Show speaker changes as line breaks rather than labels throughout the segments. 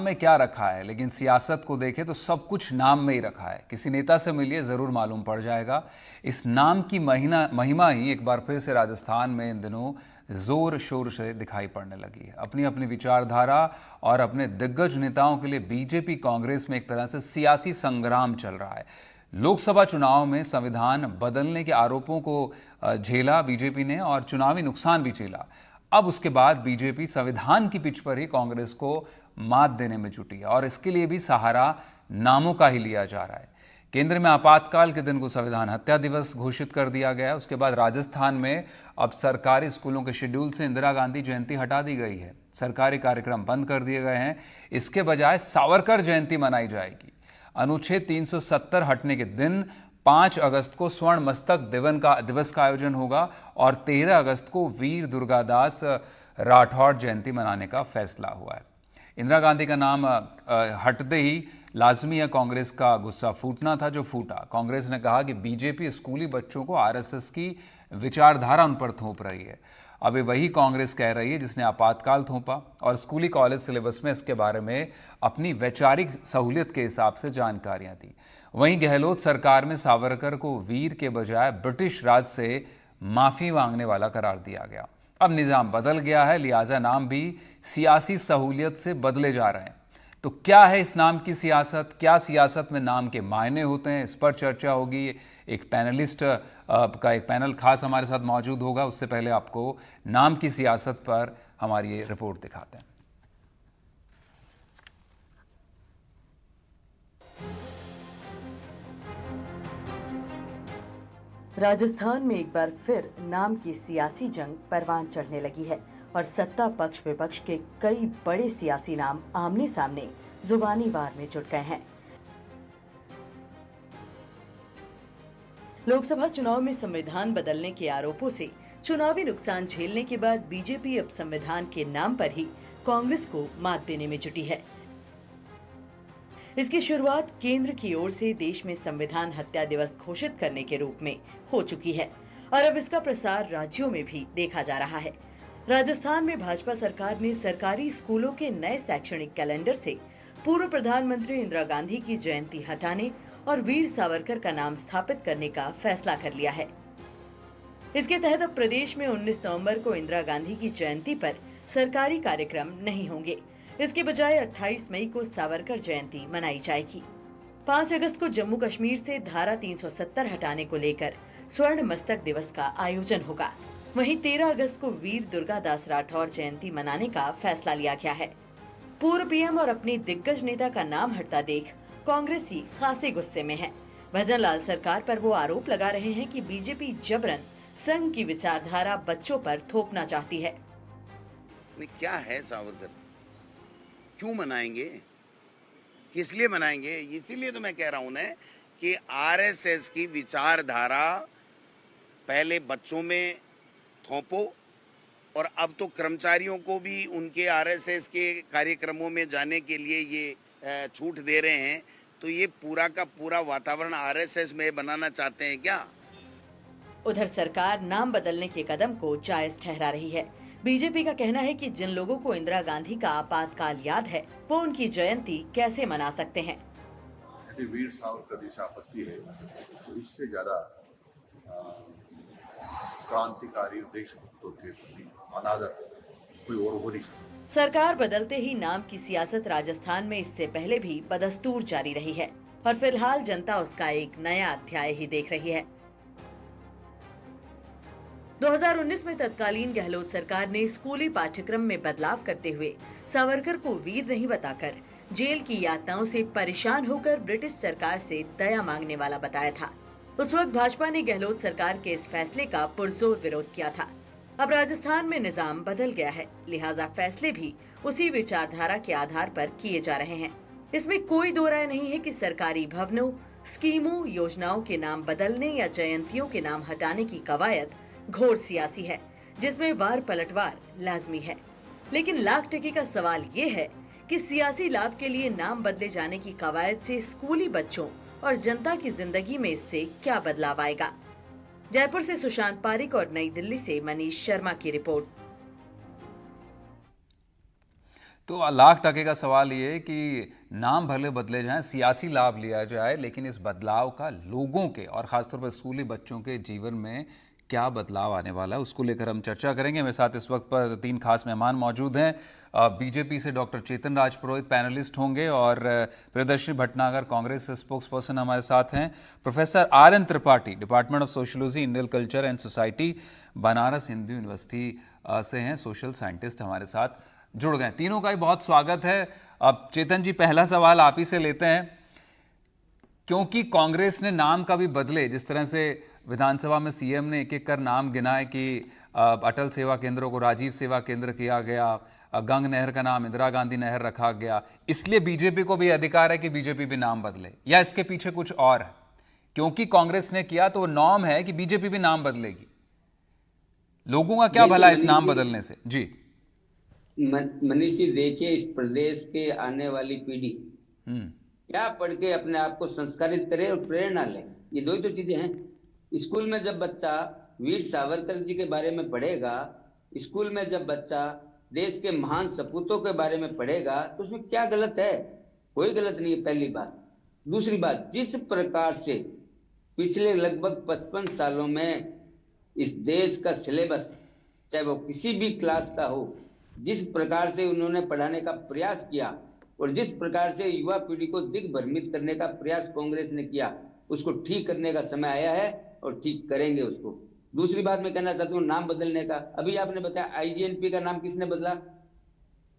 में क्या रखा है, लेकिन सियासत को देखें तो सब कुछ नाम में ही रखा है। किसी नेता से मिलिए, ज़रूर मालूम पड़ जाएगा। इस नाम की महिमा ही एक बार फिर से राजस्थान में इन दिनों ज़ोर शोर से दिखाई पड़ने लगी है। अपनी अपनी विचारधारा और अपने दिग्गज नेताओं के लिए बीजेपी कांग्रेस में एक तरह से सियासी संग्राम चल रहा है। लोकसभा चुनाव में संविधान बदलने के आरोपों को झेला बीजेपी ने और चुनावी नुकसान भी झेला। अब उसके बाद बीजेपी संविधान की पिच पर ही कांग्रेस को मात देने में जुटी है और इसके लिए भी सहारा नामों का ही लिया जा रहा है। केंद्र में आपातकाल के दिन को संविधान हत्या दिवस घोषित कर दिया गया है। उसके बाद राजस्थान में अब सरकारी स्कूलों के शेड्यूल से इंदिरा गांधी जयंती हटा दी गई है। सरकारी कार्यक्रम बंद कर दिए गए हैं। इसके बजाय सावरकर जयंती मनाई जाएगी। अनुच्छेद 370 हटने के दिन 5 अगस्त को स्वर्ण मस्तक दिवस का आयोजन होगा और 13 अगस्त को वीर दुर्गादास राठौड़ जयंती मनाने का फैसला हुआ है। इंदिरा गांधी का नाम हटते ही लाजमी है कांग्रेस का गुस्सा फूटना था, जो फूटा। कांग्रेस ने कहा कि बीजेपी स्कूली बच्चों को आरएसएस की विचारधारा उन पर थोप रही है। अब ये वही कांग्रेस कह रही है जिसने आपातकाल थोपा और स्कूली कॉलेज सिलेबस में इसके बारे में अपनी वैचारिक सहूलियत के हिसाब से जानकारियां दी। वहीं गहलोत सरकार में सावरकर को वीर के बजाय ब्रिटिश राज से माफ़ी मांगने वाला करार दिया गया। अब निज़ाम बदल गया है, लिहाजा नाम भी सियासी सहूलियत से बदले जा रहे हैं। तो क्या है इस नाम की सियासत, क्या सियासत में नाम के मायने होते हैं, इस पर चर्चा होगी। एक पैनलिस्ट का एक पैनल खास हमारे साथ मौजूद होगा। उससे पहले आपको नाम की सियासत पर हमारी ये रिपोर्ट दिखाते हैं।
राजस्थान में एक बार फिर नाम की सियासी जंग परवान चढ़ने लगी है और सत्ता पक्ष विपक्ष के कई बड़े सियासी नाम आमने सामने जुबानी वार में जुट गए हैं। लोकसभा चुनाव में संविधान बदलने के आरोपों से चुनावी नुकसान झेलने के बाद बीजेपी अब संविधान के नाम पर ही कांग्रेस को मात देने में जुटी है। इसकी शुरुआत केंद्र की ओर से देश में संविधान हत्या दिवस घोषित करने के रूप में हो चुकी है और अब इसका प्रसार राज्यों में भी देखा जा रहा है। राजस्थान में भाजपा सरकार ने सरकारी स्कूलों के नए शैक्षणिक कैलेंडर से पूर्व प्रधानमंत्री इंदिरा गांधी की जयंती हटाने और वीर सावरकर का नाम स्थापित करने का फैसला कर लिया है। इसके तहत अब प्रदेश में 19 नवंबर को इंदिरा गांधी की जयंती पर सरकारी कार्यक्रम नहीं होंगे। इसके बजाय 28 मई को सावरकर जयंती मनाई जाएगी। 5 अगस्त को जम्मू कश्मीर से धारा 370 हटाने को लेकर स्वर्ण मस्तक दिवस का आयोजन होगा। वहीं 13 अगस्त को वीर दुर्गादास राठौड़ जयंती मनाने का फैसला लिया गया है। पूर्व पीएम और अपने दिग्गज नेता का नाम हटता देख कांग्रेसी खासे गुस्से में है। भजन लाल सरकार पर वो आरोप लगा रहे हैं कि बीजेपी जबरन संघ की विचारधारा बच्चों पर थोपना चाहती है।
क्या है सावरकर, क्यों मनाएंगे, किस लिए मनाएंगे? इसीलिए तो मैं कह रहा हूं ना कि आरएसएस की विचारधारा पहले बच्चों में थोपो और अब तो कर्मचारियों को भी उनके आरएसएस के कार्यक्रमों में जाने के लिए ये छूट दे रहे हैं। तो ये पूरा का पूरा वातावरण आरएसएस में बनाना चाहते हैं क्या?
उधर सरकार नाम बदलने के कदम को जायज ठहरा रही है। बीजेपी का कहना है कि जिन लोगों को इंदिरा गांधी का आपातकाल याद है वो उनकी जयंती कैसे मना सकते हैं।
वीर सावरकर जैसी आपत्ति है तो इससे ज्यादा क्रांतिकारी देशभक्तों के प्रति अनादर कोई और हो नहीं सकता।
सरकार बदलते ही नाम की सियासत राजस्थान में इससे पहले भी बदस्तूर जारी रही है और फिलहाल जनता उसका एक नया अध्याय ही देख रही है। 2019 में तत्कालीन गहलोत सरकार ने स्कूली पाठ्यक्रम में बदलाव करते हुए सावरकर को वीर नहीं बताकर जेल की यातनाओं से परेशान होकर ब्रिटिश सरकार से दया मांगने वाला बताया था। उस वक्त भाजपा ने गहलोत सरकार के इस फैसले का पुरजोर विरोध किया था। अब राजस्थान में निजाम बदल गया है, लिहाजा फैसले भी उसी विचारधारा के आधार पर किए जा रहे हैं। इसमें कोई दो राय नहीं है कि सरकारी भवनों, स्कीमों, योजनाओं के नाम बदलने या जयंतियों के नाम हटाने की कवायद घोर सियासी है, जिसमें वार पलटवार लाजमी है। लेकिन लाख टके का सवाल ये है कि सियासी लाभ के लिए नाम बदले जाने की कवायद से स्कूली बच्चों और जनता की जिंदगी में इससे क्या बदलाव आएगा। जयपुर से सुशांत पारिक और नई दिल्ली से मनीष शर्मा की रिपोर्ट।
तो लाख टके का सवाल ये है कि नाम भले बदले जाएं, सियासी लाभ लिया जाए, लेकिन इस बदलाव का लोगों के और ख़ासतौर पर स्कूली बच्चों के जीवन में क्या बदलाव आने वाला है, उसको लेकर हम चर्चा करेंगे। मेरे साथ इस वक्त पर 3 खास मेहमान मौजूद हैं। बीजेपी से डॉक्टर चेतन राजपुरोहित पैनलिस्ट होंगे और प्रियदर्शनी भटनागर कांग्रेस स्पोक्स पर्सन हमारे साथ हैं। Professor RN Tripathi, department of sociology, Indian culture and society, Banaras Hindu university से हैं, सोशल साइंटिस्ट हमारे साथ जुड़ गए। तीनों का ही बहुत स्वागत है। अब चेतन जी, पहला सवाल आप ही से लेते हैं, क्योंकि कांग्रेस ने नाम का भी बदले, जिस तरह से विधानसभा में सीएम ने एक एक कर नाम गिनाए कि अटल सेवा केंद्रों को राजीव सेवा केंद्र किया गया, गंग नहर का नाम इंदिरा गांधी नहर रखा गया, इसलिए बीजेपी को भी अधिकार है कि बीजेपी भी नाम बदले, या इसके पीछे कुछ और है? क्योंकि कांग्रेस ने किया तो वो नॉर्म है कि बीजेपी भी नाम बदलेगी। लोगों का क्या भला इस नाम बदलने से? जी
मनीष जी, देखिए, इस प्रदेश के आने वाली पीढ़ी क्या पढ़ के अपने आप को संस्कारित करे और प्रेरणा ले। ये दो ही तो चीजें हैं। स्कूल में जब बच्चा वीर सावरकर जी के बारे में पढ़ेगा, स्कूल में जब बच्चा देश के महान सपूतों के बारे में पढ़ेगा, तो उसमें क्या गलत है? कोई गलत नहीं है, पहली बात। दूसरी बात, जिस प्रकार से पिछले लगभग 55 सालों में इस देश का सिलेबस, चाहे वो किसी भी क्लास का हो, जिस प्रकार से उन्होंने पढ़ाने का प्रयास किया और जिस प्रकार से युवा पीढ़ी को दिग्भ्रमित करने का प्रयास कांग्रेस ने किया, उसको ठीक करने का समय आया है और ठीक करेंगे उसको। दूसरी बात मैं कहना चाहता हूँ नाम बदलने का। अभी आपने बताया IGNP का नाम किसने बदला?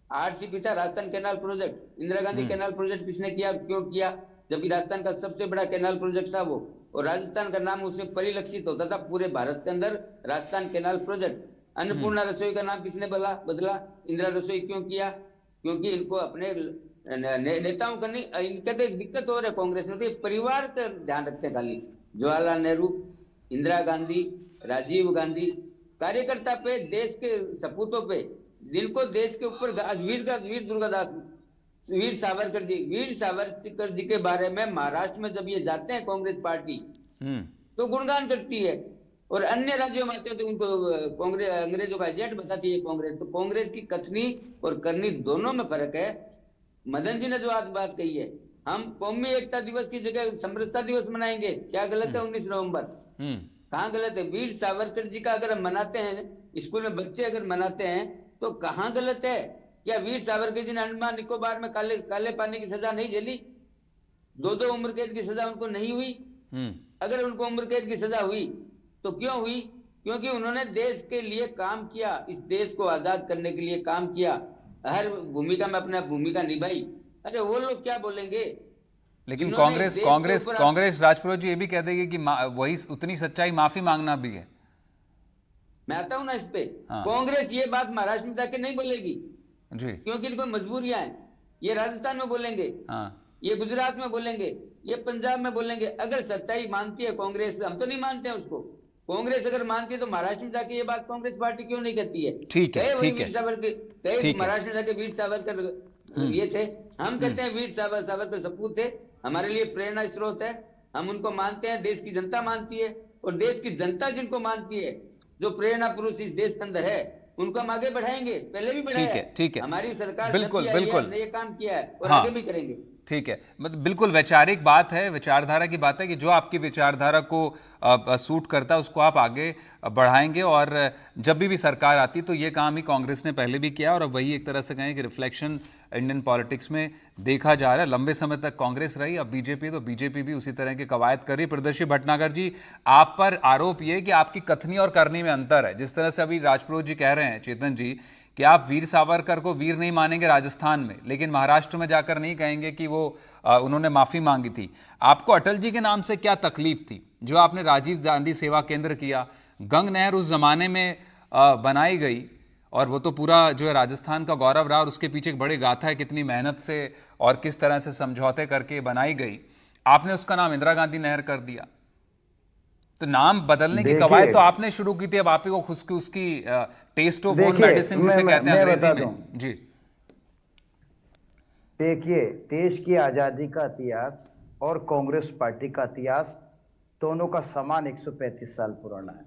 RCP था, Rajasthan canal project. Indira Gandhi canal project किसने किया, क्यों किया? जबकि राजस्थान का सबसे बड़ा कैनाल प्रोजेक्ट था वो, और राजस्थान का नाम उसमें परिलक्षित होता था पूरे भारत के अंदर, राजस्थान कैनाल प्रोजेक्ट। अन्नपूर्णा रसोई का नाम किसने बदला? इंदिरा रसोई। क्यों किया? क्योंकि इनको अपने नेताओं का नहीं, इनके तो दिक्कत हो रहा है कांग्रेस में, तो परिवार का ध्यान रखते हैं खाली। जवाहरलाल नेहरू, इंदिरा गांधी, राजीव गांधी, कार्यकर्ता पे, देश के सपूतों पे, जिनको देश के ऊपर वीर दुर्गादास, वीर सावरकर जी के बारे में महाराष्ट्र में जब ये जाते हैं कांग्रेस पार्टी, तो गुणगान करती है, और अन्य राज्यों में आते हैं तो उनको कांग्रेस अंग्रेजों का एजेंट बताती है कांग्रेस। तो कांग्रेस की कथनी और करनी दोनों में फर्क है। मदन जी ने जो आज बात कही है, हम कौमी एकता दिवस की जगह समरसता दिवस मनाएंगे, क्या गलत है? 19 नवंबर कहाँ गलत है? वीर सावरकर जी का अगर हम मनाते हैं, स्कूल में बच्चे अगर मनाते हैं, तो कहाँ गलत है? क्या वीर सावरकर जी ने अंडमान निकोबार में काले पानी की सजा नहीं झेली? 2 उम्र कैद की सजा उनको नहीं हुई? अगर उनको उम्र कैद की सजा हुई तो क्यों हुई? क्योंकि उन्होंने देश के लिए काम किया, इस देश को आजाद करने के लिए काम किया, हर भूमिका में अपना भूमिका निभाई। अरे वो लोग क्या बोलेंगे?
लेकिन कांग्रेस राजपुरोहित जी ये भी कह देगी कि वही उतनी सच्चाई माफी मांगना भी है।
मैं आता हूं ना इस पे। कांग्रेस ये बात महाराष्ट्र में जाके नहीं बोलेगी
जी,
क्योंकि इनको मजबूरियां हैं। ये राजस्थान में बोलेंगे, ये गुजरात में बोलेंगे, ये पंजाब में बोलेंगे। अगर सच्चाई मानती है कांग्रेस, हम तो नहीं मानते हैं उसको, कांग्रेस अगर मानती है तो महाराष्ट्र में जाके ये बात कांग्रेस पार्टी क्यों नहीं कहती है?
ठीक है, ठीक है,
महाराष्ट्र में जाके वीर सावरकर ये थे, हम कहते हैं वीर सावरकर सपूत थे, हमारे लिए प्रेरणा स्रोत है, हम उनको मानते हैं, देश की जनता मानती है, और देश की जनता जिनको मानती है, जो प्रेरणा पुरुष इस देश के अंदर है, उनको हम आगे बढ़ाएंगे। पहले भी बढ़ाया है,
ठीक है,
हमारी सरकार
बिल्कुल
ने ये काम किया है और आगे भी करेंगे।
ठीक है, मतलब बिल्कुल वैचारिक बात है, विचारधारा की बात है कि जो आपकी विचारधारा को सूट करता है उसको आप आगे बढ़ाएंगे, और जब भी सरकार आती तो ये काम ही कांग्रेस ने पहले भी किया, और अब वही एक तरह से कहें कि रिफ्लेक्शन इंडियन पॉलिटिक्स में देखा जा रहा है। लंबे समय तक कांग्रेस रही, अब बीजेपी, तो बीजेपी भी उसी तरह की कवायद कर रही है। प्रियदर्शी भटनागर जी, आप पर आरोप ये कि आपकी कथनी और करनी में अंतर है। जिस तरह से अभी राजपुरोहित जी कह रहे हैं, चेतन जी, कि आप वीर सावरकर को वीर नहीं मानेंगे राजस्थान में, लेकिन महाराष्ट्र में जाकर नहीं कहेंगे कि वो उन्होंने माफ़ी मांगी थी। आपको अटल जी के नाम से क्या तकलीफ थी? जो आपने राजीव गांधी सेवा केंद्र किया, गंग नहर उस जमाने में बनाई गई, और वो तो पूरा जो है राजस्थान का गौरव रहा, और उसके पीछे एक बड़ी गाथा है, कितनी मेहनत से और किस तरह से समझौते करके बनाई गई। आपने उसका नाम इंदिरा गांधी नहर कर दिया। तो नाम बदलने की कवायद तो आपने शुरू की थी, अब आप ही को उसकी टेस्ट ऑफ ओन मेडिसिन जिसे कहते हैं अंग्रेजी में। जी
देखिए, देश की आजादी का इतिहास और कांग्रेस पार्टी का इतिहास दोनों का समान 135 साल पुराना है।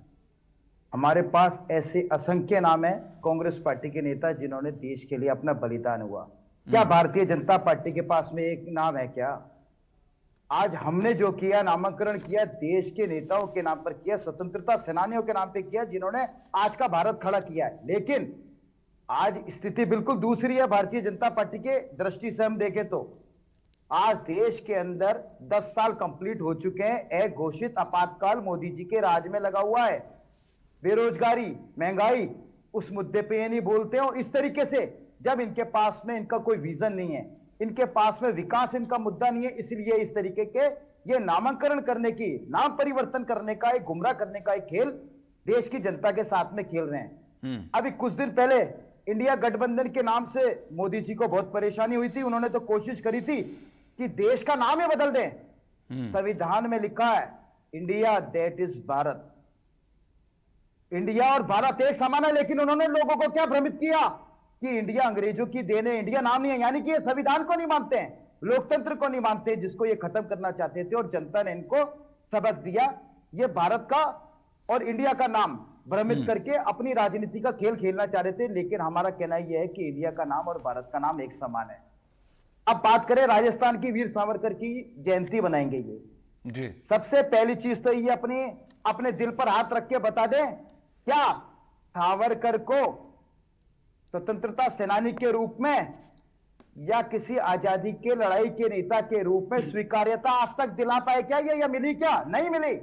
हमारे पास ऐसे असंख्य नाम है कांग्रेस पार्टी के नेता जिन्होंने देश के लिए अपना बलिदान हुआ। क्या भारतीय जनता पार्टी के पास में एक नाम है क्या? आज हमने जो किया, नामांकन किया, देश के नेताओं के नाम पर किया, स्वतंत्रता सेनानियों के नाम पे किया, जिन्होंने आज का भारत खड़ा किया है। लेकिन आज स्थिति बिल्कुल दूसरी है। भारतीय जनता पार्टी के दृष्टि से हम देखें तो आज देश के अंदर 10 साल कंप्लीट हो चुके हैं। एक घोषित आपातकाल मोदी जी के राज में लगा हुआ है। बेरोजगारी, महंगाई, उस मुद्दे पे ये नहीं बोलते हो इस तरीके से, जब इनके पास में इनका कोई विजन नहीं है, इनके पास में विकास इनका मुद्दा नहीं है, इसलिए इस तरीके के ये नामांकन करने की, नाम परिवर्तन करने का, एक गुमराह करने का एक खेल देश की जनता के साथ में खेल रहे हैं। अभी कुछ दिन पहले इंडिया गठबंधन के नाम से मोदी जी को बहुत परेशानी हुई थी। उन्होंने तो कोशिश करी थी कि देश का नाम ही बदल दें। संविधान में लिखा है India that is Bharat, India और भारत एक समान है। लेकिन उन्होंने लोगों को क्या भ्रमित किया कि इंडिया अंग्रेजों की देन है, इंडिया नाम नहीं है। यानी कि ये संविधान को नहीं मानते हैं, लोकतंत्र को नहीं मानते हैं, जिसको ये खत्म करना चाहते थे। और जनता ने इनको सबक दिया। ये भारत का और इंडिया का नाम भ्रमित करके अपनी राजनीति का खेल खेलना चाह रहे थे। लेकिन हमारा कहना यह है कि इंडिया का नाम और भारत का नाम एक समान है। अब बात करें राजस्थान की, वीर सावरकर की जयंती बनाएंगे ये
जी।
सबसे पहली चीज तो ये अपने दिल पर हाथ रख के बता दें, क्या सावरकर को स्वतंत्रता सेनानी के रूप में या किसी आजादी के लड़ाई के नेता के रूप में स्वीकार्यता आज तक दिला पाए क्या ये, या मिली क्या? नहीं मिली।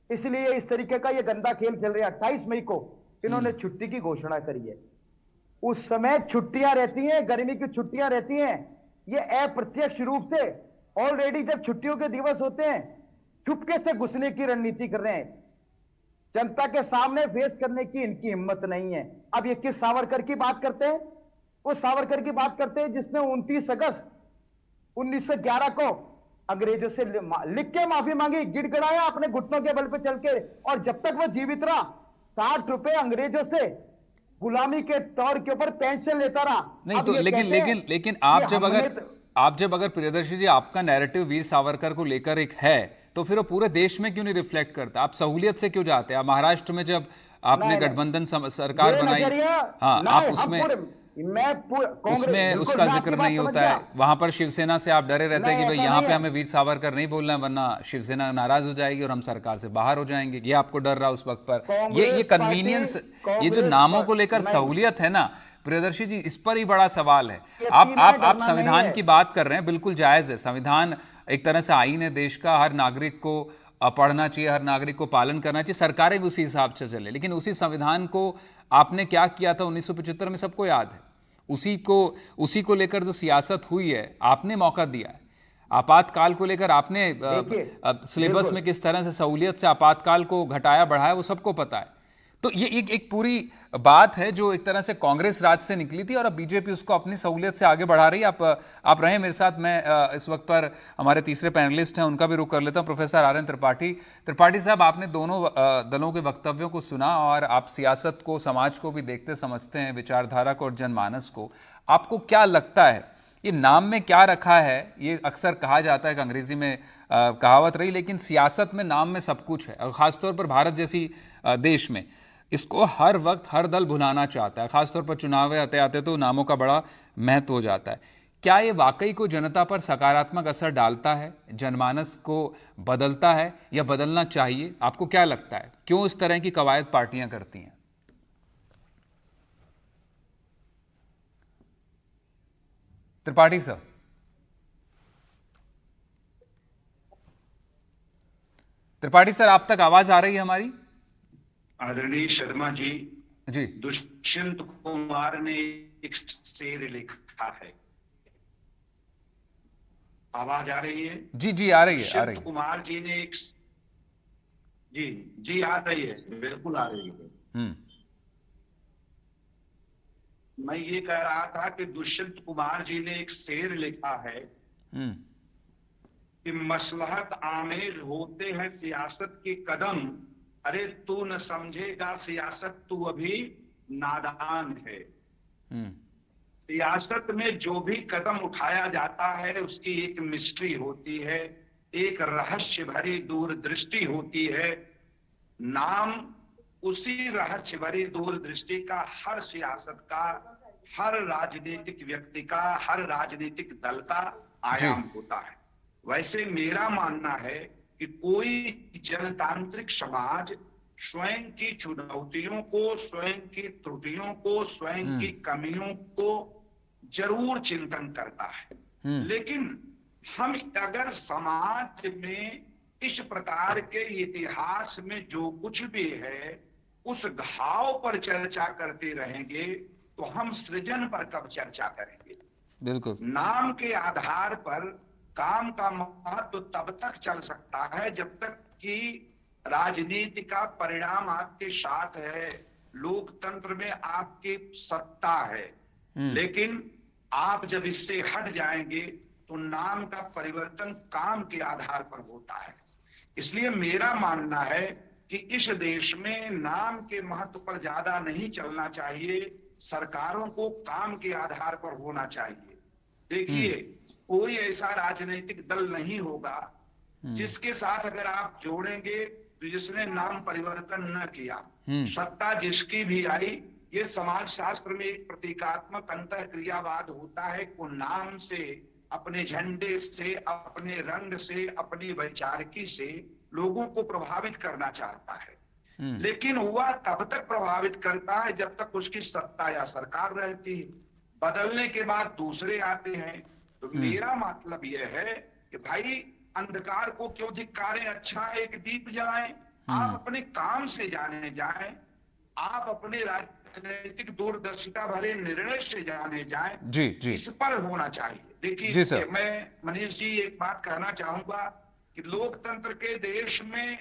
इसलिए इस तरीके का ये गंदा खेल खेल रहे हैं। 28 मई को इन्होंने छुट्टी की घोषणा करी है। उस समय छुट्टियां रहती हैं, गर्मी की छुट्टियां रहती हैं। ये अप्रत्यक्ष रूप से ऑलरेडी जब छुट्टियों के दिवस होते हैं, चुपके से घुसने की रणनीति कर रहे हैं। जनता के सामने फेस करने की इनकी हिम्मत नहीं है। अब ये किस सावरकर की बात करते हैं? उस सावरकर की बात करते हैं जिसने 29 अगस्त 1911 को अंग्रेजों से लिख के माफी मांगी, गिड़गिड़ाया अपने घुटनों के बल पे चल के। और जब तक वो जीवित रहा 60 रुपए अंग्रेजों से गुलामी के तौर के ऊपर पेंशन लेता रहा।
नहीं तो लेकिन आप जब अगर प्रियदर्शी जी आपका नैरेटिव वीर सावरकर को लेकर एक है, तो फिर वो पूरे देश में क्यों नहीं रिफ्लेक्ट करता? आप सहूलियत से क्यों जाते हैं? आप महाराष्ट्र में जब आपने गठबंधन सरकार बनाई, हाँ, आप उसमें उसका जिक्र नहीं होता है। वहां पर शिवसेना से आप डरे रहते हैं कि भाई यहाँ पे हमें वीर सावरकर नहीं बोलना है, वरना शिवसेना नाराज हो जाएगी और हम सरकार से बाहर हो जाएंगे। ये आपको डर रहा उस वक्त पर। ये कन्वीनियंस, ये जो नामों को लेकर सहूलियत है ना प्रियदर्शी जी, इस पर ही बड़ा सवाल है। आप संविधान की बात कर रहे हैं, बिल्कुल जायज है। संविधान एक तरह से आईन है देश का, हर नागरिक को पढ़ना चाहिए, हर नागरिक को पालन करना चाहिए, सरकारें भी उसी हिसाब से चले। लेकिन उसी संविधान को आपने क्या किया था 1975 में, सबको याद है। उसी को लेकर जो सियासत हुई है, आपने मौका दिया है। आपातकाल को लेकर आपने सिलेबस में किस तरह से सहूलियत से आपातकाल को घटाया बढ़ाया, वो सबको पता है। तो ये एक पूरी बात है जो एक तरह से कांग्रेस राज से निकली थी और अब बीजेपी उसको अपनी सहूलियत से आगे बढ़ा रही है। आप रहे मेरे साथ। मैं इस वक्त पर हमारे तीसरे पैनलिस्ट हैं, उनका भी रुख कर लेता हूं, प्रोफेसर आर.एन. त्रिपाठी साहब, आपने दोनों दलों के वक्तव्यों को सुना और आप सियासत को, समाज को भी देखते समझते हैं, विचारधारा को और जनमानस को। आपको क्या लगता है ये नाम में क्या रखा है? ये अक्सर कहा जाता है कि अंग्रेजी में कहावत रही, लेकिन सियासत में नाम में सब कुछ है। और ख़ासतौर पर भारत जैसी देश में इसको हर वक्त हर दल भुलाना चाहता है। खासतौर पर चुनाव आते आते तो नामों का बड़ा महत्व हो जाता है। क्या ये वाकई को जनता पर सकारात्मक असर डालता है, जनमानस को बदलता है या बदलना चाहिए? आपको क्या लगता है, क्यों इस तरह की कवायद पार्टियां करती हैं? त्रिपाठी सर, आप तक आवाज आ रही है हमारी?
आदरणीय शर्मा जी,
जी,
दुष्यंत कुमार ने एक शेर लिखा है। आवाज आ रही है?
जी आ रही है।
दुष्यंत कुमार जी ने एक जी आ रही है, बिल्कुल आ रही है। मैं ये कह रहा था कि दुष्यंत कुमार जी ने एक शेर लिखा है कि मसलहत आमेज होते हैं सियासत के कदम, अरे तू न समझेगा सियासत, तू अभी नादान है। सियासत में जो भी कदम उठाया जाता है उसकी एक मिस्ट्री होती है, एक रहस्य भरी दूरदृष्टि होती है। नाम उसी रहस्य भरी दूरदृष्टि का हर सियासत का, हर राजनीतिक व्यक्ति का, हर राजनीतिक दल का आयाम होता है। वैसे मेरा मानना है कि कोई जनतांत्रिक समाज स्वयं की चुनौतियों को, स्वयं की त्रुटियों को, स्वयं की कमियों को जरूर चिंतन करता है। लेकिन हम अगर समाज में इस प्रकार के इतिहास में जो कुछ भी है उस घाव पर चर्चा करते रहेंगे तो हम सृजन पर कब चर्चा करेंगे।
बिल्कुल।
नाम के आधार पर काम का महत्व तब तक चल सकता है जब तक कि राजनीति का परिणाम आपके साथ है, लोकतंत्र में आपकी सत्ता है। लेकिन आप जब इससे हट जाएंगे तो नाम का परिवर्तन काम के आधार पर होता है। इसलिए मेरा मानना है कि इस देश में नाम के महत्व पर ज्यादा नहीं चलना चाहिए, सरकारों को काम के आधार पर होना चाहिए। देखिए, कोई ऐसा राजनीतिक दल नहीं होगा जिसके साथ अगर आप जोड़ेंगे तो जिसने नाम परिवर्तन न किया। सत्ता जिसकी भी आई, ये समाज शास्त्र में एक प्रतीकात्मक अंतःक्रियावाद होता है को नाम से, अपने झंडे से, अपने रंग से, अपनी वैचारिकी से लोगों को प्रभावित करना चाहता है। लेकिन वह तब तक प्रभावित करता है जब तक उसकी सत्ता या सरकार रहती है। बदलने के बाद दूसरे आते हैं। तो मेरा मतलब यह है कि भाई अंधकार को क्यों धिक्कारें, अच्छा एक दीप जलाएं। आप अपने काम से जाने जाएं, आप अपने राजनीतिक दूरदर्शिता भरे निर्णय से जाने जाएं।
जी जी,
इस पर होना चाहिए। देखिए, मैं मनीष जी एक बात कहना चाहूंगा कि लोकतंत्र के देश में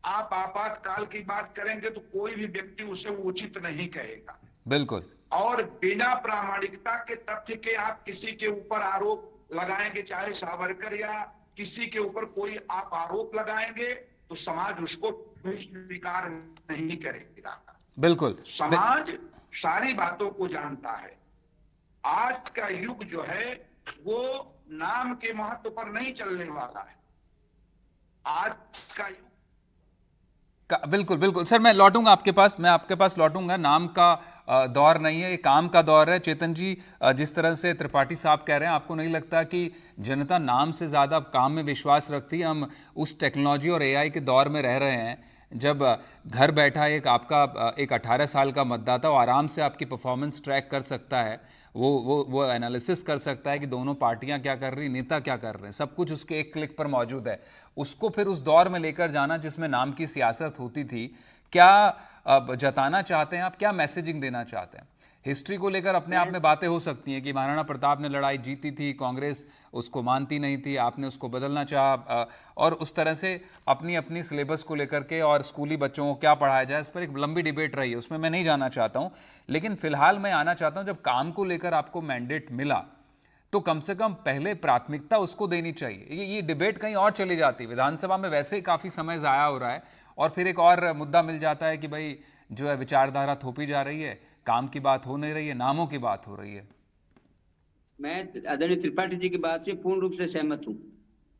आप आपातकाल की बात करेंगे तो कोई भी व्यक्ति उसे उचित नहीं कहेगा।
बिल्कुल।
और बिना प्रामाणिकता के तथ्य के आप किसी के ऊपर आरोप लगाएंगे, चाहे सावरकर या किसी के ऊपर कोई आप आरोप लगाएंगे तो समाज उसको स्वीकार नहीं करेगा।
बिल्कुल।
समाज सारी बातों को जानता है। आज का युग जो है वो नाम के महत्व पर नहीं चलने वाला है। आज का युग
बिल्कुल बिल्कुल सर, मैं लौटूंगा आपके पास, मैं आपके पास लौटूंगा। नाम का दौर नहीं है, ये काम का दौर है। चेतन जी, जिस तरह से त्रिपाठी साहब कह रहे हैं, आपको नहीं लगता कि जनता नाम से ज़्यादा काम में विश्वास रखती है? हम उस टेक्नोलॉजी और एआई के दौर में रह रहे हैं जब घर बैठा एक 18 साल का मतदाता वो आराम से आपकी परफॉर्मेंस ट्रैक कर सकता है, वो एनालिसिस कर सकता है कि दोनों पार्टियां क्या कर रही, नेता क्या कर रहे हैं, सब कुछ उसके एक क्लिक पर मौजूद है। उसको फिर उस दौर में लेकर जाना जिसमें नाम की सियासत होती थी, क्या जताना चाहते हैं आप, क्या मैसेजिंग देना चाहते हैं? हिस्ट्री को लेकर अपने आप में बातें हो सकती हैं कि महाराणा प्रताप ने लड़ाई जीती थी, कांग्रेस उसको मानती नहीं थी, आपने उसको बदलना चाहा, और उस तरह से अपनी अपनी सिलेबस को लेकर के और स्कूली बच्चों को क्या पढ़ाया जाए, इस पर एक लंबी डिबेट रही है, उसमें मैं नहीं जाना चाहता हूं। लेकिन फिलहाल मैं आना चाहता हूं, जब काम को लेकर आपको मैंडेट मिला तो कम से कम पहले प्राथमिकता उसको देनी चाहिए। ये डिबेट कहीं और चली जाती है, विधानसभा में वैसे ही काफ़ी समय ज़ाया हो रहा है और फिर एक और मुद्दा मिल जाता है कि भाई जो है विचारधारा थोपी जा रही है, काम की बात हो नहीं रही है, नामों की बात हो रही है।
मैं आदरणीय त्रिपाठी जी की बात से पूर्ण रूप से सहमत हूँ।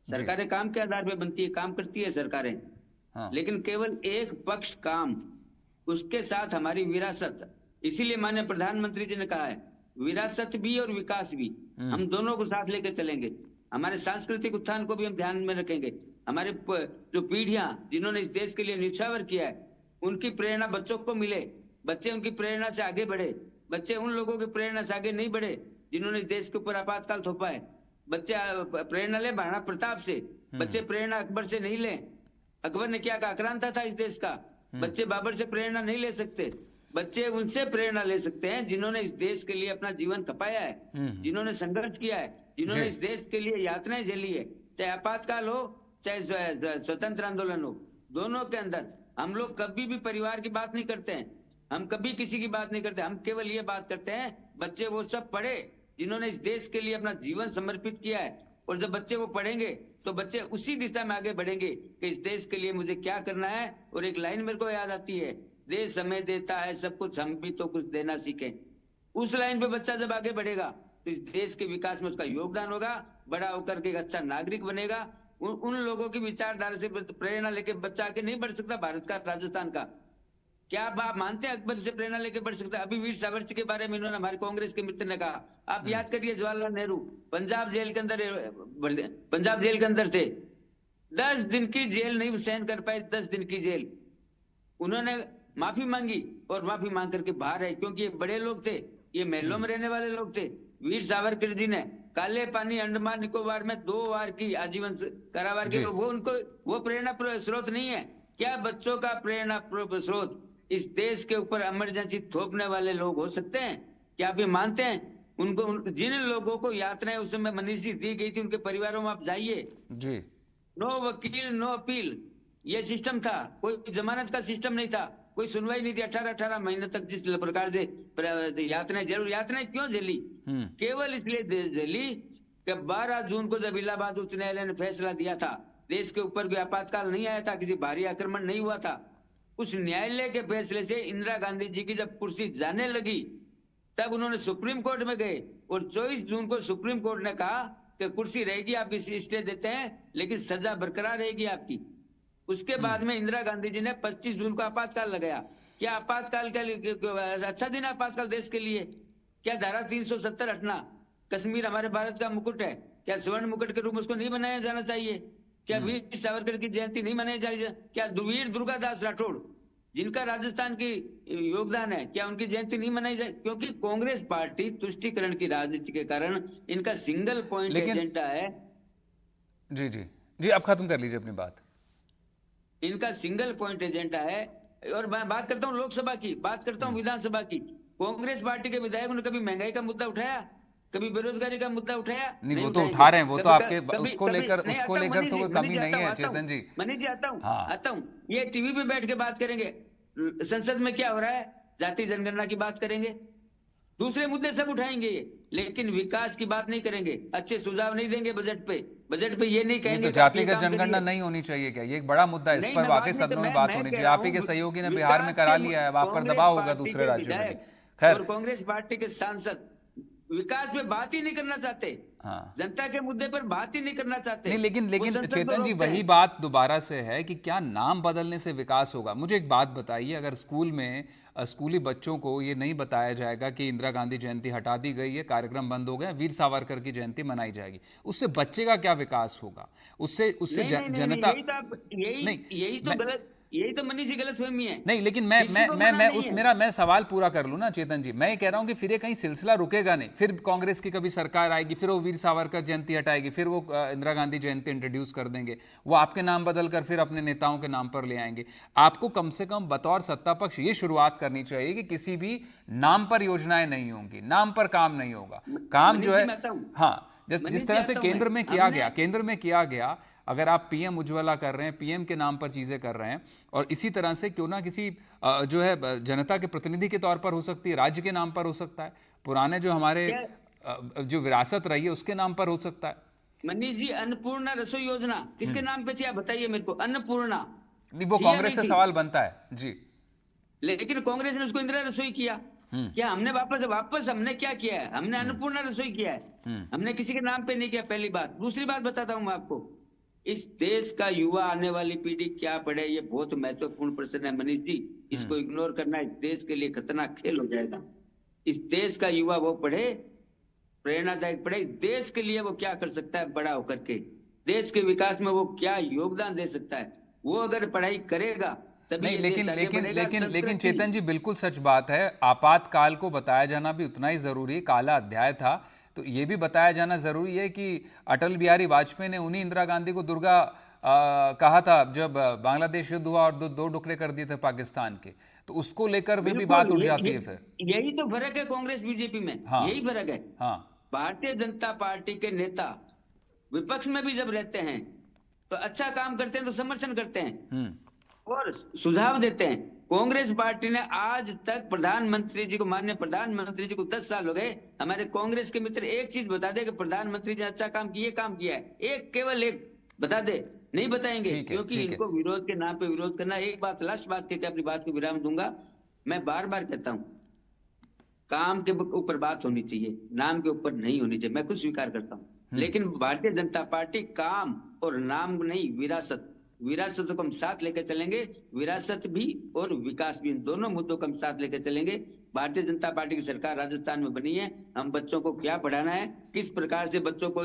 सरकारें काम के आधार पर बनती है, काम करती है सरकारें, हाँ। लेकिन केवल एक पक्ष काम, उसके साथ हमारी विरासत, इसीलिए माननीय प्रधानमंत्री जी ने कहा है विरासत भी और विकास भी, हम दोनों को साथ लेकर चलेंगे। हमारे सांस्कृतिक उत्थान को भी हम ध्यान में रखेंगे। हमारे जो पीढ़ियां जिन्होंने इस देश के लिए न्यौछावर किया है, उनकी प्रेरणा बच्चों को मिले, बच्चे उनकी प्रेरणा से आगे बढ़े। बच्चे उन लोगों की प्रेरणा से आगे नहीं बढ़े जिन्होंने इस देश के ऊपर आपातकाल थोपा है। बच्चे प्रेरणा ले महाराणा प्रताप से, बच्चे प्रेरणा अकबर से नहीं ले। अकबर ने क्या आक्रांता था इस देश का, बच्चे बाबर से प्रेरणा नहीं ले सकते। बच्चे उनसे प्रेरणा ले सकते हैं जिन्होंने इस देश के लिए अपना जीवन खपाया है, जिन्होंने संघर्ष किया है, जिन्होंने इस देश के लिए यातनाएं झेली है, चाहे आपातकाल हो चाहे स्वतंत्र आंदोलन हो। दोनों के अंदर हम लोग कभी भी परिवार की बात नहीं करते हैं, हम कभी किसी की बात नहीं करते। हम केवल ये बात करते हैं बच्चे वो सब पढ़े जिन्होंने इस देश के लिए अपना जीवन समर्पित किया है। और जब बच्चे वो पढ़ेंगे तो बच्चे उसी दिशा में आगे बढ़ेंगे कि इस देश के लिए मुझे क्या करना है। और एक लाइन मेरे को याद आती है, देश हमें देता है सब कुछ, हम भी तो कुछ देना सीखें। उस लाइन पे बच्चा जब आगे बढ़ेगा तो इस देश के विकास में उसका योगदान होगा, बड़ा होकर के एक अच्छा नागरिक बनेगा। उन लोगों की विचारधारा से प्रेरणा लेके बच्चा आगे नहीं बढ़ सकता। भारत का, राजस्थान का क्या आप मानते हैं अकबर से प्रेरणा लेके बढ़ सकता है? अभी वीर सावरकर के बारे में इन्होंने हमारे कांग्रेस के मित्र ने कहा, आप याद करिए जवाहरलाल नेहरू पंजाब जेल के अंदर थे, 10 दिन की जेल नहीं सहन कर पाए, 10 दिन की जेल। उन्होंने माफी मांगी और माफी मांग करके बाहर आए, क्योंकि ये बड़े लोग थे, ये महलों में रहने वाले लोग थे। वीर सावरकर जी ने काले पानी अंडमान निकोबार में 2 बार की आजीवन कारावास के, वो उनको वो प्रेरणा स्रोत नहीं है क्या? बच्चों का प्रेरणा स्रोत इस देश के ऊपर इमरजेंसी थोपने वाले लोग हो सकते हैं? क्या आप ये मानते हैं? जिन लोगों को यातनाएं उस समय मनीष जी दी गई थी, उनके परिवारों में आप जाइए जी, नो वकील नो अपील, ये सिस्टम था। कोई जमानत का सिस्टम नहीं था, कोई सुनवाई नहीं थी 18-18 महीने तक। जिस प्रकार से यातनाएं क्यों झेली? केवल इसलिए झेली कि 12 जून को जब इलाहाबाद उच्च न्यायालय ने फैसला दिया था, देश के ऊपर कोई आपातकाल नहीं आया था, किसी भारी आक्रमण नहीं हुआ था, उस न्यायालय के फैसले से इंदिरा गांधी जी की जब कुर्सी जाने लगी, तब उन्होंने सुप्रीम कोर्ट में गए और 24 जून को सुप्रीम कोर्ट ने कहा कि कुर्सी रहेगी आपकी, स्टे देते हैं, लेकिन सजा बरकरार रहेगी आपकी। उसके बाद में इंदिरा गांधी जी ने 25 जून को आपातकाल लगाया। क्या आपातकाल का अच्छा दिन आपातकाल देश के लिए? क्या धारा 370 हटना? कश्मीर हमारे भारत का मुकुट है, क्या स्वर्ण मुकुट के रूप में उसको नहीं बनाया जाना चाहिए? क्या वीर सावरकर की जयंती नहीं मनाई जा रही? क्या वीर दुर्गादास राठौड़ जिनका राजस्थान की योगदान है, क्या उनकी जयंती नहीं मनाई जाए? क्योंकि कांग्रेस पार्टी तुष्टीकरण की राजनीति के कारण इनका सिंगल पॉइंट एजेंडा है।
जी जी जी, आप खत्म कर लीजिए अपनी बात।
इनका सिंगल पॉइंट एजेंडा है। और मैं बात करता हूं लोकसभा की, बात करता हूं विधानसभा की। कांग्रेस पार्टी के विधायकों ने कभी महंगाई का मुद्दा उठाया? कभी बेरोजगारी का मुद्दा उठाया?
नहीं, वो तो उठा रहे हैं, वो तो आपके उसको लेकर तो कोई कमी नहीं है चेतन जी।
मनीष जी आता हूँ, ये टीवी पे बैठ के बात करेंगे, संसद में क्या हो रहा है, जाति जनगणना की बात करेंगे, दूसरे मुद्दे सब उठाएंगे, लेकिन विकास की बात नहीं करेंगे, अच्छे सुझाव नहीं देंगे बजट पे ये नहीं कहेंगे।
तो जातिगत जनगणना नहीं होनी चाहिए क्या? ये एक बड़ा मुद्दा है, इस पर वाकई सदनों में बात होनी चाहिए। आप ही के सहयोगी ने बिहार में करा लिया है, अब आप पर दबाव होगा दूसरे राज्यों में।
खैर, कांग्रेस पार्टी के सांसद विकास पे बात ही नहीं करना चाहते, जनता के मुद्दे पर बात ही नहीं करना चाहते।
नहीं, लेकिन चेतन जी वही बात दोबारा से है कि क्या नाम बदलने से विकास होगा? मुझे एक बात बताइए, अगर स्कूल में स्कूली बच्चों को ये नहीं बताया जाएगा कि इंदिरा गांधी जयंती हटा दी गई है, कार्यक्रम बंद हो गए, वीर सावरकर की जयंती मनाई जाएगी, उससे बच्चे का क्या विकास होगा? उससे जनता
यही तो मनीष जी गलतफहमी है।
नहीं, लेकिन मैं सवाल पूरा कर लूं ना चेतन जी। मैं ये कह रहा हूं कि फिर ये कहीं सिलसिला रुकेगा नहीं, फिर कांग्रेस की कभी सरकार आएगी, फिर वो वीर सावरकर जयंती हटाएगी, फिर वो इंदिरा गांधी जयंती इंट्रोड्यूस कर देंगे, वो आपके नाम बदल कर फिर अपने नेताओं के नाम पर ले आएंगे। आपको कम से कम बतौर सत्ता पक्ष ये शुरुआत करनी चाहिए कि किसी भी नाम पर योजनाएं नहीं होंगी, नाम पर काम नहीं होगा। काम जो है, हाँ, जिस तरह से केंद्र में किया गया, अगर आप पीएम उज्ज्वला कर रहे हैं, पीएम के नाम पर चीज़ें कर रहे हैं, और इसी तरह से क्यों ना किसी जो है जनता के प्रतिनिधि के तौर पर हो सकती है, राज्य के नाम पर हो सकता है, पुराने जो हमारे जो विरासत रही है उसके नाम पर हो सकता है।
मनीष जी, अन्नपूर्णा रसोई योजना किसके नाम पे थी आप बताइए मेरे को? अन्नपूर्णा
नहीं, वो कांग्रेस से सवाल बनता है जी,
लेकिन कांग्रेस ने उसको इंदिरा रसोई किया। क्या हमने वापस हमने क्या किया है? हमने अन्नपूर्णा रसोई किया है, हमने किसी के नाम पे नहीं किया। पहली बात। दूसरी बात बताता हूं मैं आपको, इस देश का युवा, आने वाली पीढ़ी क्या पढ़े, ये बहुत महत्वपूर्ण प्रश्न है मनीष जी। इसको इग्नोर करना इस देश के लिए खतरनाक खेल हो जाएगा। इस देश का युवा वो पढ़े, प्रेरणादायक पढ़े, इस देश के लिए वो क्या कर सकता है बड़ा होकर के, देश के विकास में वो क्या योगदान दे सकता है, वो अगर पढ़ाई करेगा तभी। नहीं,
लेकिन चेतन जी बिल्कुल सच बात है, आपातकाल को बताया जाना भी उतना ही जरूरी है। काला अध्याय था, तो ये भी बताया जाना जरूरी है कि अटल बिहारी वाजपेयी ने उन्हीं इंदिरा गांधी को दुर्गा कहा था जब बांग्लादेश युद्ध हुआ और दो टुकड़े कर दिए थे पाकिस्तान के, तो उसको लेकर भी बात उठ जाती है। फिर
यही तो फर्क है कांग्रेस बीजेपी में। हाँ, यही फर्क है। हाँ, भारतीय जनता पार्टी के नेता विपक्ष में भी जब रहते हैं तो अच्छा काम करते हैं तो समर्थन करते हैं और सुझाव देते हैं। कांग्रेस पार्टी ने आज तक प्रधानमंत्री जी को, माननीय प्रधानमंत्री जी को 10 साल हो गए, हमारे कांग्रेस के मित्र एक चीज बता दे कि प्रधानमंत्री जी ने अच्छा काम किया, काम किया है, एक केवल एक बता दे। नहीं बताएंगे, क्योंकि इनको विरोध के नाम पे विरोध करना। एक बात, लास्ट बात कहकर अपनी बात को विराम दूंगा। मैं बार बार कहता हूं, काम के ऊपर बात होनी चाहिए, नाम के ऊपर नहीं होनी चाहिए। मैं खुद स्वीकार करता हूं, लेकिन भारतीय जनता पार्टी काम और नाम नहीं, विरासत, विरासत को हम साथ लेकर चलेंगे, विरासत भी और विकास भी, इन दोनों मुद्दों को हम साथ लेकर चलेंगे। भारतीय जनता पार्टी की सरकार राजस्थान में बनी है, हम बच्चों को क्या पढ़ाना है, किस प्रकार से बच्चों को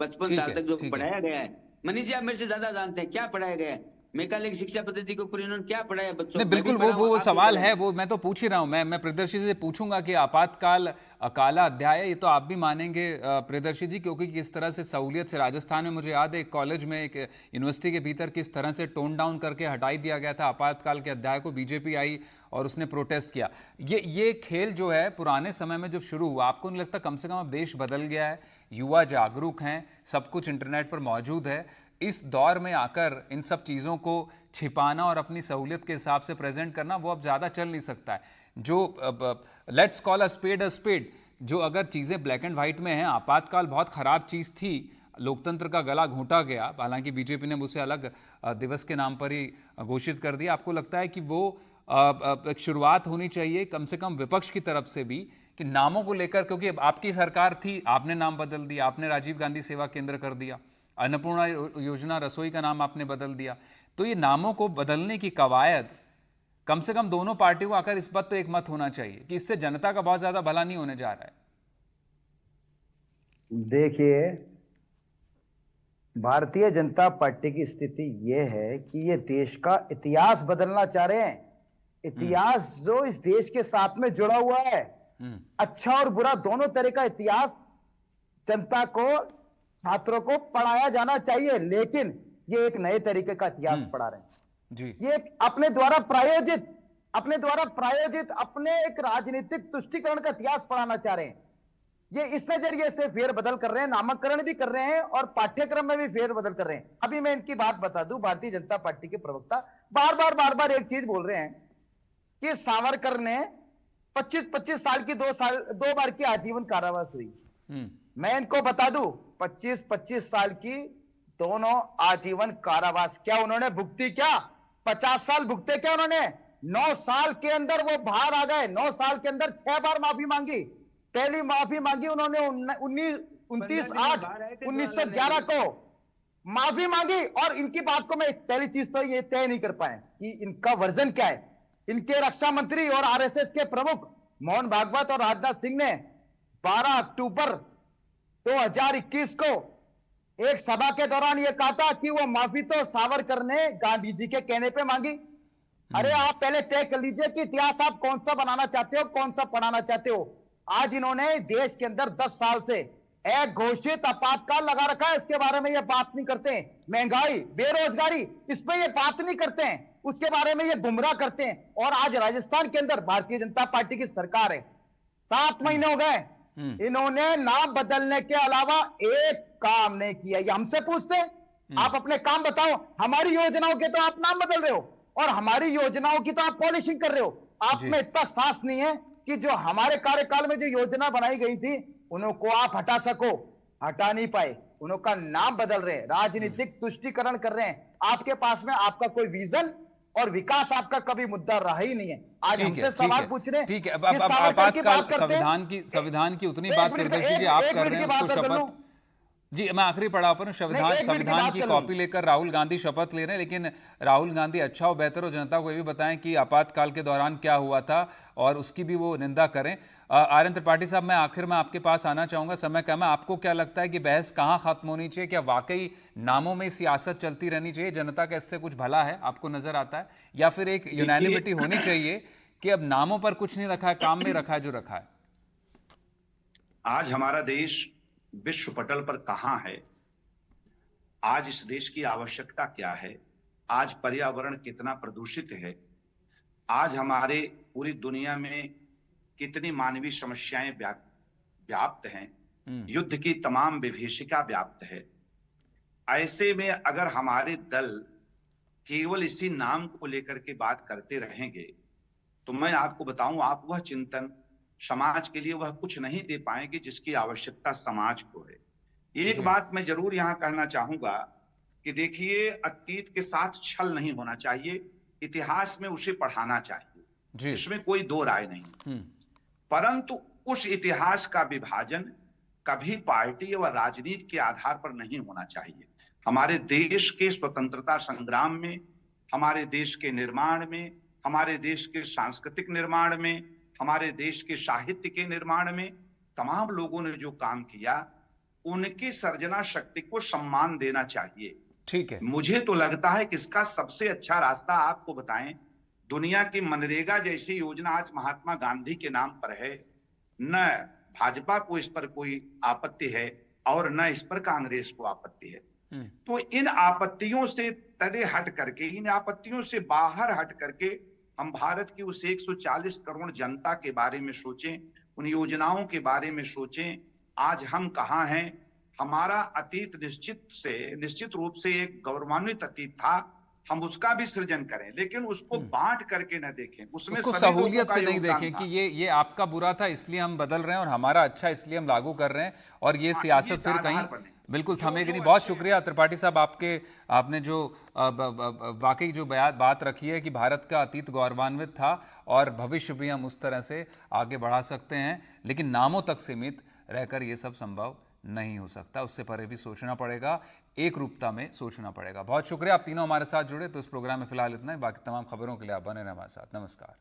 55 साल तक जो पढ़ाया गया है, मनीष जी आप मेरे से ज्यादा जानते हैं क्या पढ़ाया गया है, मैकाले की शिक्षा पद्धति के ऊपर इन्होंने क्या पढ़ाया बच्चों
नहीं,
को।
बिल्कुल वो सवाल है, वो मैं तो पूछ ही रहा हूं। मैं प्रियदर्शी से पूछूंगा कि आपातकाल काला अध्याय है, ये तो आप भी मानेंगे प्रियदर्शी जी, क्योंकि किस तरह से सहूलियत से राजस्थान में, मुझे याद है एक कॉलेज में, एक यूनिवर्सिटी के भीतर किस तरह से टोन डाउन करके हटाई दिया गया था आपातकाल के अध्याय को। बीजेपी आई और उसने प्रोटेस्ट किया। ये खेल जो है पुराने समय में जब शुरू हुआ, आपको नहीं लगता कम से कम अब देश बदल गया है, युवा जागरूक हैं, सब कुछ इंटरनेट पर मौजूद है, इस दौर में आकर इन सब चीज़ों को छिपाना और अपनी सहूलियत के हिसाब से प्रेजेंट करना वो अब ज़्यादा चल नहीं सकता है। जो लेट्स कॉल अ स्पेड, जो अगर चीज़ें ब्लैक एंड वाइट में हैं, आपातकाल बहुत ख़राब चीज़ थी, लोकतंत्र का गला घोंटा गया, हालांकि बीजेपी ने उसे अलग दिवस के नाम पर ही घोषित कर दिया। आपको लगता है कि वो एक शुरुआत होनी चाहिए कम से कम विपक्ष की तरफ से भी, कि नामों को लेकर, क्योंकि आपकी सरकार थी, आपने नाम बदल दिया, आपने राजीव गांधी सेवा केंद्र कर दिया, अन्नपूर्णा योजना रसोई का नाम आपने बदल दिया, तो ये नामों को बदलने की कवायद कम से कम दोनों पार्टियों को आकर इस बात तो एक मत होना चाहिए कि इससे जनता का बहुत ज्यादा भला नहीं होने जा रहा है।
देखिए, भारतीय जनता पार्टी की स्थिति यह है कि ये देश का इतिहास बदलना चाह रहे हैं। इतिहास जो इस देश के साथ में जुड़ा हुआ है, अच्छा और बुरा दोनों तरह का इतिहास जनता को, छात्रों को पढ़ाया जाना चाहिए, लेकिन ये एक नए तरीके का इतिहास पढ़ा रहे हैं
जी।
ये अपने द्वारा प्रायोजित अपने एक राजनीतिक तुष्टीकरण का इतिहास पढ़ाना चाह रहे हैं। ये इस नजरिए से फेरबदल कर रहे हैं, नामकरण भी कर रहे हैं और पाठ्यक्रम में भी फेरबदल कर रहे हैं। अभी मैं इनकी बात बता दूं, भारतीय जनता पार्टी के प्रवक्ता बार बार एक चीज बोल रहे हैं कि सावरकर ने 25 साल की 2 बार की आजीवन कारावास हुई। मैं इनको बता दूं, 25 साल की दोनों आजीवन कारावास क्या उन्होंने भुगती? क्या 50 साल भुगते? क्या उन्होंने 9 साल के अंदर वो बाहर आ गए। 9 साल के अंदर 6 बार माफी मांगी। पहली माफी मांगी उन्होंने 29/8/1911 को माफी मांगी। और इनकी बात को मैं पहली चीज तो ये तय नहीं कर पाए कि इनका वर्जन क्या है। इनके रक्षा मंत्री और आरएसएस के प्रमुख मोहन भागवत और राजनाथ सिंह ने 12 अक्टूबर 2021 को एक सभा के दौरान यह कहा था कि वो माफी तो सावरकर ने गांधी जी के कहने पे मांगी। अरे आप पहले तय कर लीजिए कि इतिहास आप कौन सा बनाना चाहते हो, कौन सा पढ़ाना चाहते हो। आज इन्होंने देश के अंदर 10 साल से एक घोषित आपातकाल लगा रखा है, उसके बारे में ये बात नहीं करते हैं। महंगाई, बेरोजगारी, इस पे ये बात नहीं करते हैं, उसके बारे में ये गुमराह करते हैं। और आज राजस्थान के अंदर भारतीय जनता पार्टी की सरकार है, 7 महीने हो गए, इन्होंने नाम बदलने के अलावा एक काम नहीं किया। ये हमसे पूछते हैं, आप अपने काम बताओ। हमारी योजनाओं के तो आप नाम बदल रहे हो और हमारी योजनाओं की तो आप पॉलिशिंग कर रहे हो। आप में इतना साहस नहीं है कि जो हमारे कार्यकाल में जो योजना बनाई गई थी उनको आप हटा सको। हटा नहीं पाए, उनका नाम बदल रहे हैं, राजनीतिक तुष्टीकरण कर रहे हैं। आपके पास में आपका कोई विजन और विकास आपका कभी मुद्दा रहा ही नहीं है। आज हमसे सवाल पूछ रहे हैं।
ठीक है, अब आपातकाल संविधान की उतनी बात प्रियदर्शी जी आप कर रहे हैं, उसको शपथ जी मैं आखिरी पड़ाव पर संविधान की कॉपी लेकर राहुल गांधी शपथ ले रहे हैं, लेकिन राहुल गांधी अच्छा हो, बेहतर हो, जनता को ये भी बताएं कि आपातकाल के दौरान क्या हुआ था और उसकी भी वो निंदा करें। आर्यन त्रिपाठी साहब, मैं आखिर में आपके पास आना चाहूंगा, समय कम है। आपको क्या लगता है कि बहस कहाँ खत्म होनी चाहिए? क्या वाकई नामों में सियासत चलती रहनी चाहिए? जनता का इससे कुछ भला है, आपको नजर आता है? या फिर एक यूनानिमिटी होनी चाहिए कि अब नामों पर कुछ नहीं रखा है, काम में रखा है जो रखा है?
आज हमारा देश विश्व पटल पर कहां है? आज इस देश की आवश्यकता क्या है? आज पर्यावरण कितना प्रदूषित है? आज हमारे पूरी दुनिया में कितनी मानवीय समस्याएं व्याप्त हैं? युद्ध की तमाम विभीषिका व्याप्त है। ऐसे में अगर हमारे दल केवल इसी नाम को लेकर के बात करते रहेंगे तो मैं आपको बताऊं, आप वह चिंतन समाज के लिए वह कुछ नहीं दे पाएंगे जिसकी आवश्यकता समाज को है। एक बात मैं जरूर यहां कहना चाहूंगा कि देखिए, अतीत के साथ छल नहीं होना चाहिए, इतिहास में उसे पढ़ाना चाहिए, इसमें कोई दो राय नहीं। परंतु उस इतिहास का विभाजन कभी पार्टी और राजनीति के आधार पर नहीं होना चाहिए। हमारे देश के स्वतंत्रता संग्राम में, हमारे देश के निर्माण में, हमारे देश के सांस्कृतिक निर्माण में, हमारे देश के साहित्य के निर्माण में तमाम लोगों ने जो काम किया, उनकी सर्जना शक्ति को सम्मान देना चाहिए।
ठीक है।
मुझे तो लगता है कि इसका सबसे अच्छा रास्ता आपको बताएं, दुनिया की मनरेगा जैसी योजना आज महात्मा गांधी के नाम पर है। न भाजपा को इस पर कोई आपत्ति है और न इस पर कांग्रेस को आपत्ति है। तो इन आपत्तियों से तले हट करके, इन आपत्तियों से बाहर हट करके हम भारत की उस 140 करोड़ जनता के बारे में सोचें, उन योजनाओं के बारे में सोचें। आज हम कहाँ हैं? हमारा अतीत निश्चित रूप से एक गौरवान्वित अतीत था, हम उसका भी सृजन करें, लेकिन उसको बांट करके न देखें, उसमें
उसको
सभी लोगों
सहूलियत
का
से नहीं
योगदान
देखें
था।
कि ये आपका बुरा था इसलिए हम बदल रहे हैं और हमारा अच्छा इसलिए हम लागू कर रहे हैं, और ये सियासत फिर
आधार
कहीं
पर नहीं।
बिल्कुल
जो
थमेगी नहीं।
जो
बहुत
अच्छे
शुक्रिया त्रिपाठी साहब, आपने जो वाकई जो बात रखी है कि भारत का अतीत गौरवान्वित था और भविष्य भी हम उस तरह से आगे बढ़ा सकते हैं, लेकिन नामों तक सीमित रहकर ये सब संभव नहीं हो सकता। उससे परे भी सोचना पड़ेगा, एक रूपता में सोचना पड़ेगा। बहुत शुक्रिया आप तीनों हमारे साथ जुड़े। तो इस प्रोग्राम में फिलहाल इतना ही। बाकी तमाम खबरों के लिए आप बने रहें हमारे साथ। नमस्कार।